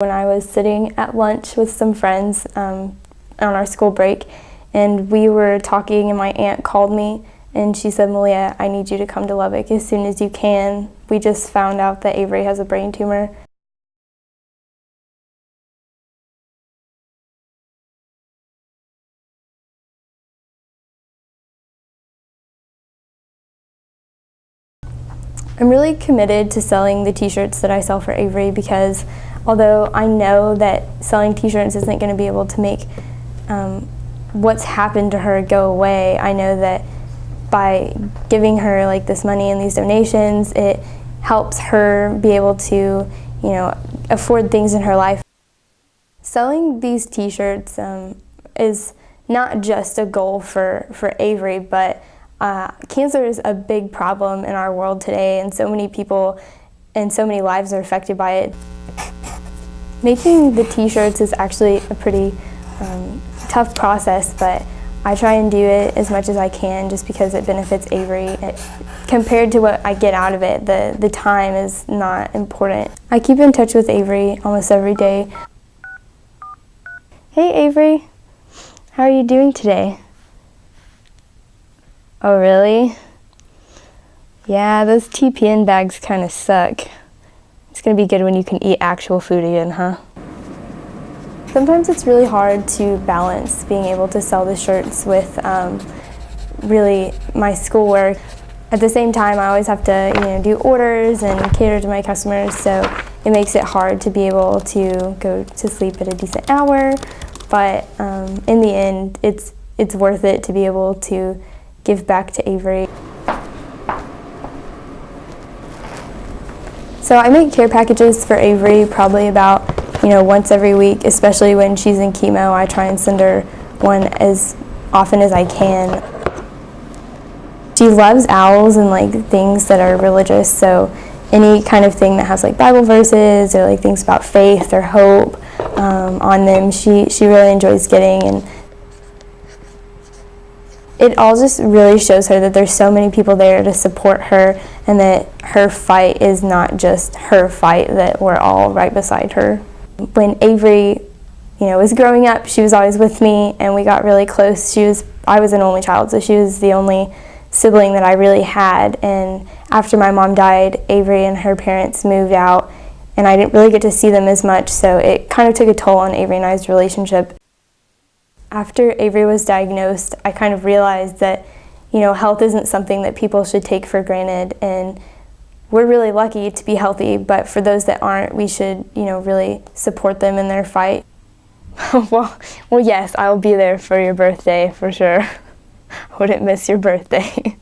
When I was sitting at lunch with some friends on our school break, and we were talking, and my aunt called me and she said, "Malia, I need you to come to Lubbock as soon as you can. We just found out that Avery has a brain tumor." I'm really committed to selling the t-shirts that I sell for Avery because although I know that selling t-shirts isn't going to be able to make what's happened to her go away, I know that by giving her like this money and these donations, it helps her be able to, afford things in her life. Selling these t-shirts is not just a goal for Avery, but cancer is a big problem in our world today, and so many people and so many lives are affected by it. Making the t-shirts is actually a pretty tough process, but I try and do it as much as I can just because it benefits Avery. Compared to what I get out of it, the time is not important. I keep in touch with Avery almost every day. Hey Avery, how are you doing today? Oh really? Yeah, those TPN bags kind of suck. It's gonna be good when you can eat actual food again, huh? Sometimes it's really hard to balance being able to sell the shirts with really my schoolwork. At the same time, I always have to do orders and cater to my customers, so it makes it hard to be able to go to sleep at a decent hour. But in the end, it's worth it to be able to give back to Avery. So I make care packages for Avery probably about once every week, especially when she's in chemo. I try and send her one as often as I can. She loves owls and things that are religious, so any kind of thing that has Bible verses or things about faith or hope on them, she really enjoys getting. And it all just really shows her that there's so many people there to support her, and that her fight is not just her fight, that we're all right beside her. When Avery, was growing up, she was always with me, and we got really close. I was an only child, so she was the only sibling that I really had. And after my mom died, Avery and her parents moved out, and I didn't really get to see them as much, so it kind of took a toll on Avery and I's relationship. After Avery was diagnosed, I kind of realized that, health isn't something that people should take for granted, and we're really lucky to be healthy, but for those that aren't, we should, really support them in their fight. Well, yes, I'll be there for your birthday, for sure. I wouldn't miss your birthday.